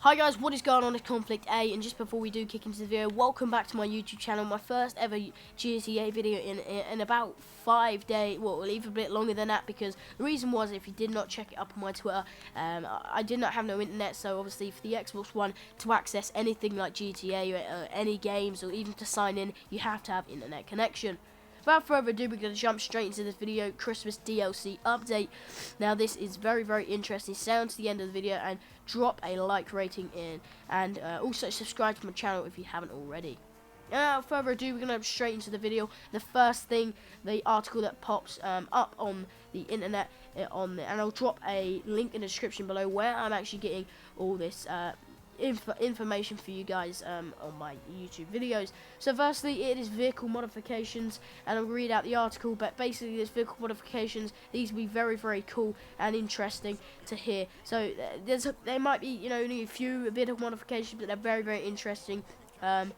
Hi guys, what is going on? It's Conflict A, and just before we do kick into the video, welcome back to my YouTube channel. My first ever GTA video in about 5 days, well, even a bit longer than that, because the reason was, if you did not check it up on my Twitter, I did not have no internet, so obviously for the Xbox One, to access anything like GTA, or any games, or even to sign in, you have to have internet connection. Without further ado, we're going to jump straight into this video, Christmas DLC update. Now, this is very, very interesting. Stay on to the end of the video and drop a like rating in. And also subscribe to my channel if you haven't already. Without further ado, we're going to jump straight into the video. The first thing, the article that pops up on the internet, and I'll drop a link in the description below where I'm actually getting all this information for you guys on my YouTube videos. So firstly, it is vehicle modifications, and I'll read out the article, but basically there's vehicle modifications. These will be very, very cool and interesting to hear. So there might be, you know, only a few bit of modifications, but they're very, very interesting. But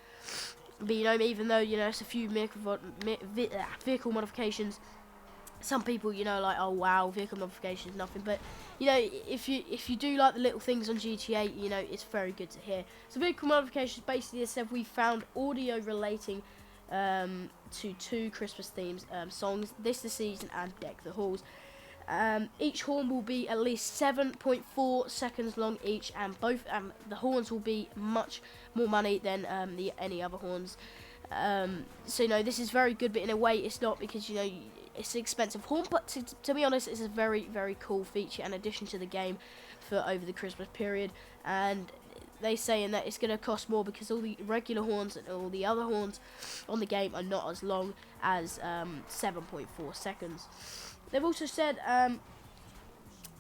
you know, even though, you know, it's a few vehicle modifications, some people, you know, like, oh wow, vehicle modification is nothing, but you know, if you do like the little things on GTA, you know, it's very good to hear. So vehicle modifications, basically, as said, we found audio relating to 2 Christmas themes songs, This the Season and Deck the Halls. Each horn will be at least 7.4 seconds long each, and both the horns will be much more money than any other horns. So you know, this is very good, but in a way it's not, because you know, it's an expensive horn, but to be honest, it's a very, very cool feature and addition to the game for over the Christmas period. And they saying that it's going to cost more because all the regular horns and all the other horns on the game are not as long as 7.4 seconds. They've also said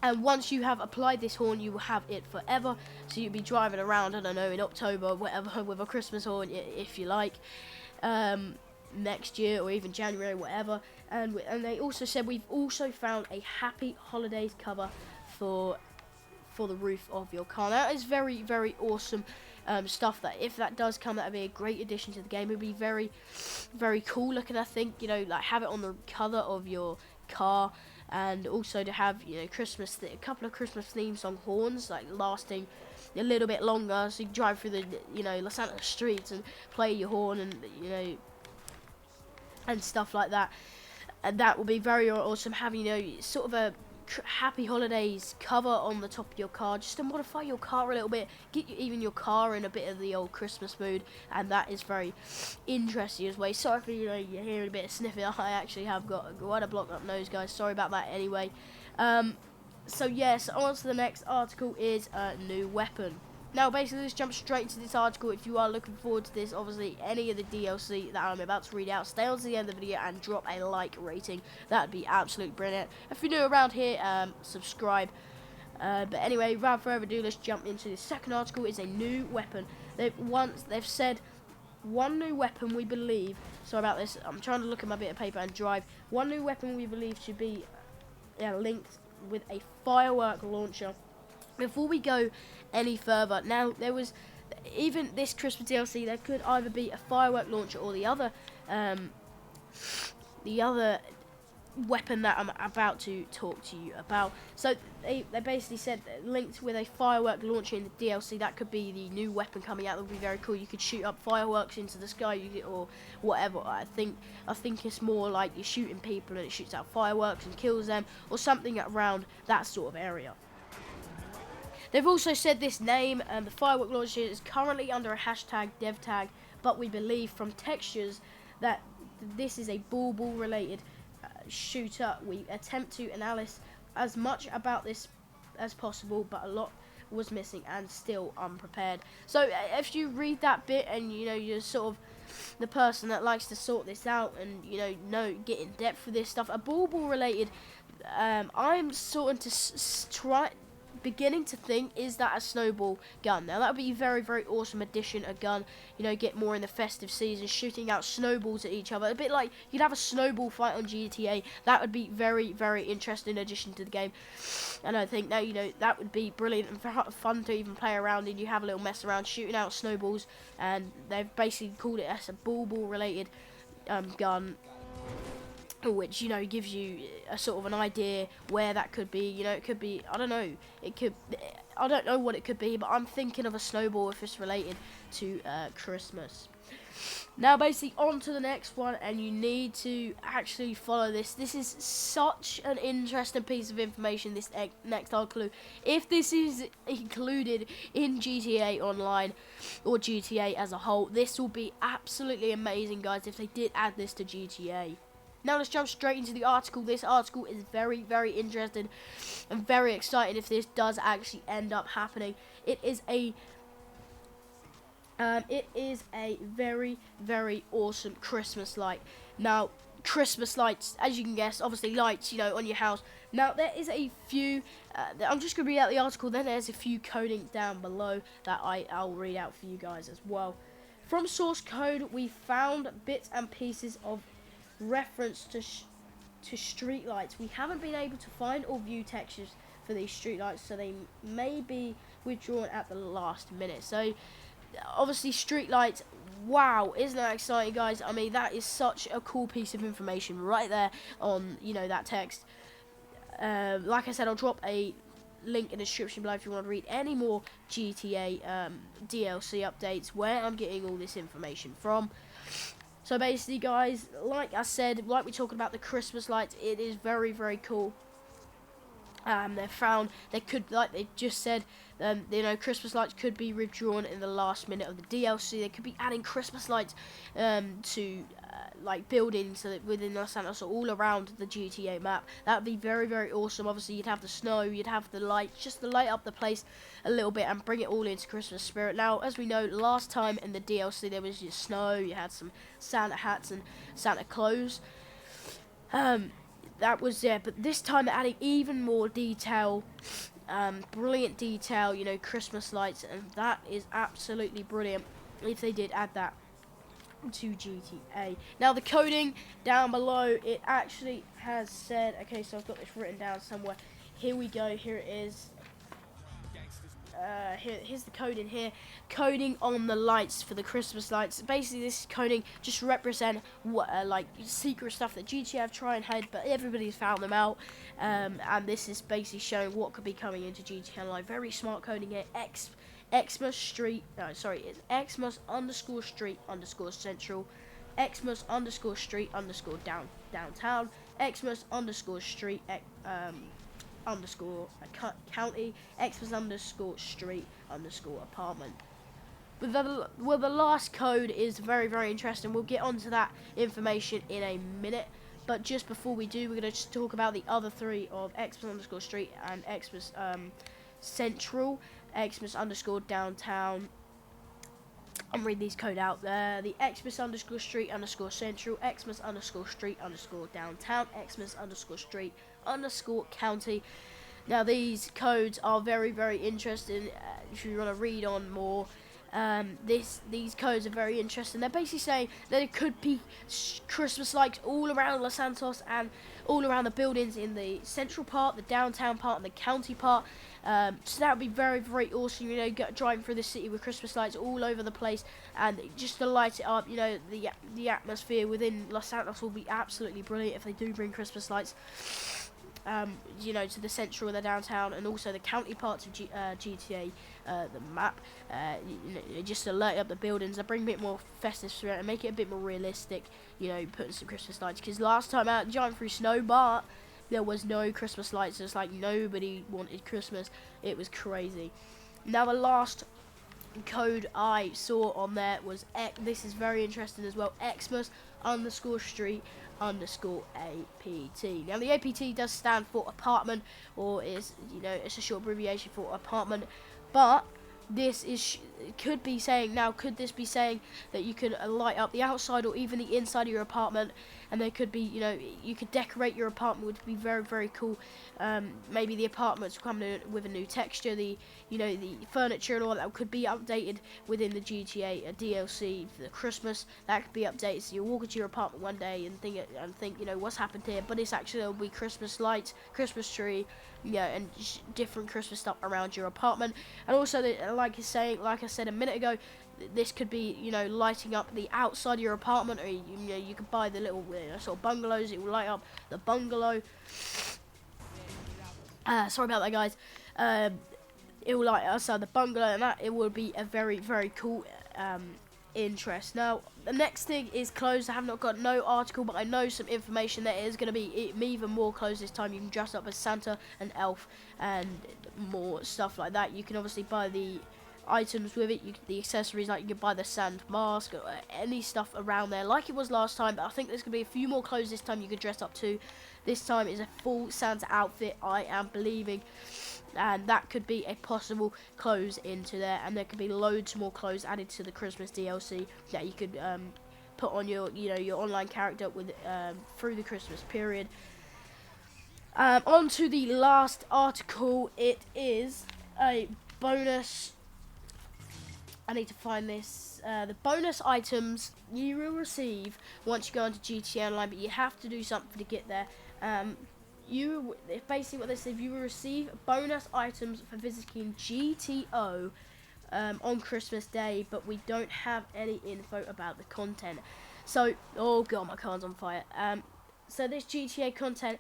and once you have applied this horn, you will have it forever. So you'll be driving around, I don't know, in October, whatever, with a Christmas horn, if you like, next year or even January, whatever. And they also said we've also found a Happy Holidays cover for the roof of your car. Now, that is very, very awesome stuff. That if that does come, that would be a great addition to the game. It would be very, very cool looking, I think. You know, like, have it on the cover of your car. And also to have, you know, a couple of Christmas theme song horns, like, lasting a little bit longer, so you can drive through the, you know, Los Santos streets and play your horn, and you know, and stuff like that. And that will be very awesome, having, you know, sort of a Happy Holidays cover on the top of your car, just to modify your car a little bit, get even your car in a bit of the old Christmas mood. And that is very interesting as well. Sorry for, you know, you're hearing a bit of sniffing. I actually have got quite a blocked up nose, guys, sorry about that. Anyway, so yes, on to the next article is a new weapon. Now, basically, let's jump straight into this article. If you are looking forward to this, obviously, any of the DLC that I'm about to read out, stay on to the end of the video and drop a like rating. That would be absolutely brilliant. If you're new around here, subscribe. But anyway, without further ado, let's jump into the second article. It's a new weapon. They've said one new weapon we believe. Sorry about this. I'm trying to look at my bit of paper and drive. One new weapon we believe should be linked with a firework launcher. Before we go any further, now there was, even this Christmas DLC, there could either be a firework launcher or the other weapon that I'm about to talk to you about. So they basically said that linked with a firework launcher in the DLC, that could be the new weapon coming out. That would be very cool. You could shoot up fireworks into the sky, or whatever. I think it's more like you're shooting people and it shoots out fireworks and kills them, or something around that sort of area. They've also said this name, the firework launcher, is currently under a hashtag dev tag, but we believe from textures that this is a ball related shooter. We attempt to analyze as much about this as possible, but a lot was missing and still unprepared. So if you read that bit and, you know, you're sort of the person that likes to sort this out and, you know get in depth with this stuff, a ball related, I'm sort of beginning to think, is that a snowball gun? Now that would be a very, very awesome addition, a gun, you know, get more in the festive season, shooting out snowballs at each other, a bit like you'd have a snowball fight on GTA. That would be very, very interesting addition to the game, and I think that, you know, that would be brilliant and fun to even play around in. You have a little mess around shooting out snowballs, and they've basically called it as a ball related gun. which, you know, gives you a sort of an idea where that could be. You know, it could be, I don't know, I don't know what it could be, but I'm thinking of a snowball if it's related to Christmas. Now, basically, on to the next one, and you need to actually follow this. This is such an interesting piece of information, this next article. If this is included in GTA Online, or GTA as a whole, this will be absolutely amazing, guys, if they did add this to GTA. Now, let's jump straight into the article. This article is very, very interesting and very exciting if this does actually end up happening. It is a very, very awesome Christmas light. Now, Christmas lights, as you can guess, obviously lights, you know, on your house. Now, there is a few, I'm just going to read out the article, then there's a few coding down below that I'll read out for you guys as well. From source code, we found bits and pieces of reference to street lights. We haven't been able to find or view textures for these street lights, so they may be withdrawn at the last minute. So, obviously, street lights, wow, isn't that exciting, guys? I mean, that is such a cool piece of information right there on, you know, that text. Like I said, I'll drop a link in the description below if you want to read any more GTA DLC updates where I'm getting all this information from. So basically, guys, like I said, like we're talking about the Christmas lights, it is very, very cool. They found they could, like they just said, you know, Christmas lights could be withdrawn in the last minute of the DLC. They could be adding Christmas lights to like buildings so that within Los Santos or all around the GTA map. That would be very, very awesome. Obviously, you'd have the snow, you'd have the lights, just to light up the place a little bit and bring it all into Christmas spirit. Now, as we know, last time in the DLC there was just snow. You had some Santa hats and Santa clothes. That was but this time adding even more detail, brilliant detail, you know, Christmas lights, and that is absolutely brilliant if they did add that to GTA. Now, the coding down below, it actually has said, okay, so I've got this written down somewhere. Here we go, here it is. Here's the coding here. Coding on the lights for the Christmas lights. Basically, this coding just represent what like secret stuff that GTA have tried and hide, but everybody's found them out. And this is basically showing what could be coming into GTA Online. Very smart coding here. Xmas Street. No, sorry, it's Xmas _ Street _ Central. Xmas _ Street _ downtown. Xmas _ Street county, Xmas _ street _ apartment. Well, the last code is very, very interesting. We'll get onto that information in a minute. But just before we do, we're going to just talk about the other three of Xmas _ street and Xmas Central, Xmas _ downtown. I'm reading these code out there. The Xmas _ street _ central, Xmas _ street _ downtown, Xmas _ street _ county. Now, these codes are very, very interesting. If you want to read on more, these codes are very interesting. They're basically saying that it could be Christmas lights all around Los Santos and all around the buildings in the central part, the downtown part, and the county part. So that would be very, very awesome. You know, driving through the city with Christmas lights all over the place, and just to light it up. You know, the atmosphere within Los Santos will be absolutely brilliant if they do bring Christmas lights. You know, to the central and the downtown, and also the county parts of GTA, the map. You know, just to light up the buildings, and bring a bit more festive spirit and make it a bit more realistic. You know, putting some Christmas lights, because last time out driving through snow, but there was no Christmas lights. It's like nobody wanted Christmas. It was crazy. Now, the last code I saw on there was this is very interesting as well. Xmas _ street _ APT. Now, the APT does stand for apartment, or is, you know, it's a short abbreviation for apartment, but this is could be saying, now could this be saying that you can light up the outside or even the inside of your apartment, and there could be, you know, you could decorate your apartment, which would be very, very cool. Maybe the apartments come with a new texture, the, you know, the furniture and all that could be updated within the GTA DLC for the Christmas. That could be updated, so you walk into your apartment one day and think, you know, what's happened here, but it's actually, there'll be Christmas lights, Christmas tree, yeah, and different Christmas stuff around your apartment. And also, like I said a minute ago, this could be, you know, lighting up the outside of your apartment, or you know, you could buy the little sort of bungalows. It will light up the bungalow. Sorry about that, guys. It will light outside the bungalow, and that it will be a very, very cool interest. Now, the next thing is clothes. I have not got no article, but I know some information that is going to be even more clothes this time. You can dress up as Santa and Elf and more stuff like that. You can obviously buy the items with it, the accessories, like you can buy the sand mask or any stuff around there like it was last time, but I think there's going to be a few more clothes this time you can dress up to. This time is a full Santa outfit, I am believing, and that could be a possible clothes into there, and there could be loads more clothes added to the Christmas DLC that you could put on your, you know, your online character with through the Christmas period. On to the last article. It is a bonus. I need to find this. The bonus items you will receive once you go into GTA Online, but you have to do something to get there. Basically what they say, you will receive bonus items for visiting GTO on Christmas Day, but we don't have any info about the content. So, oh god, my car's on fire. So this GTA content,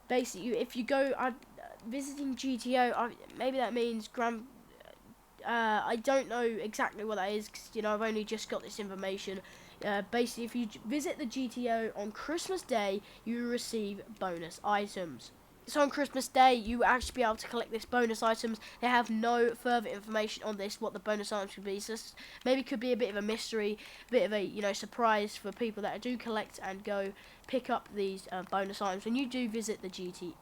basically, if you go visiting GTO, maybe that means I don't know exactly what that is, because, you know, I've only just got this information. Basically, if you visit the GTO on Christmas Day, you will receive bonus items. So on Christmas Day, you will actually be able to collect this bonus items. They have no further information on this, what the bonus items could be. So this maybe could be a bit of a mystery, a bit of a, you know, surprise for people that do collect and go pick up these bonus items when you do visit the GTO.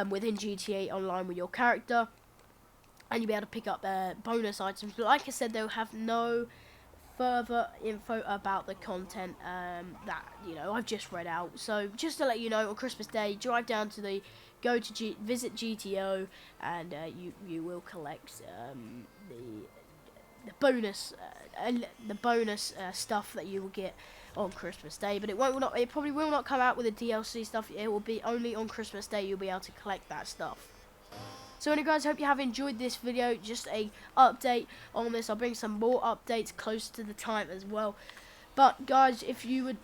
Within GTA Online with your character, and you'll be able to pick up bonus items. But like I said, they'll have no further info about the content that, you know, I've just read out. So just to let you know, on Christmas Day, drive down to visit GTO, and you will collect the bonus stuff that you will get on Christmas Day. But it probably will not come out with the DLC stuff. It will be only on Christmas Day you'll be able to collect that stuff. So anyway, guys, hope you have enjoyed this video. Just a update on this. I'll bring some more updates closer to the time as well. But guys, if you would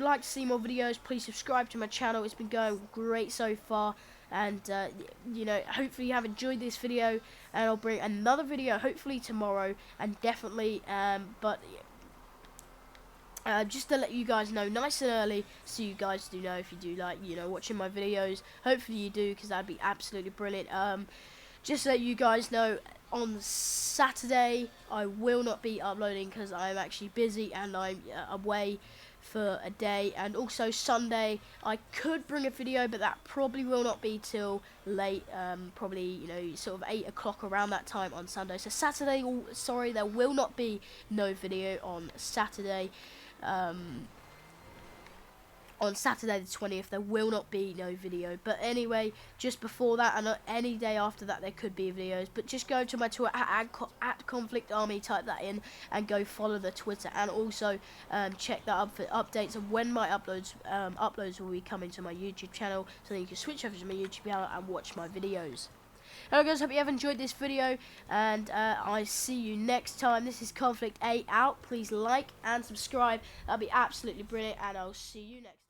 like to see more videos, please subscribe to my channel. It's been going great so far. And you know, hopefully you have enjoyed this video, and I'll bring another video hopefully tomorrow, and definitely just to let you guys know nice and early, so you guys do know if you do like, you know, watching my videos. Hopefully you do, because that'd be absolutely brilliant. Just to let you guys know, on Saturday I will not be uploading because I'm actually busy and I'm away for a day, and also Sunday I could bring a video, but that probably will not be till late, probably, you know, sort of 8 o'clock around that time on Sunday. So Saturday, sorry, there will not be no video on Saturday. On Saturday the 20th there will not be no video, but anyway, just before that and any day after that there could be videos. But just go to my Twitter at Conflict Army, type that in, and go follow the Twitter, and also check that up for updates of when my uploads will be coming to my YouTube channel, so that you can switch over to my YouTube channel and watch my videos. Hello guys, hope you have enjoyed this video, and I see you next time. This is Conflict A out. Please like and subscribe, that'll be absolutely brilliant, and I'll see you next time.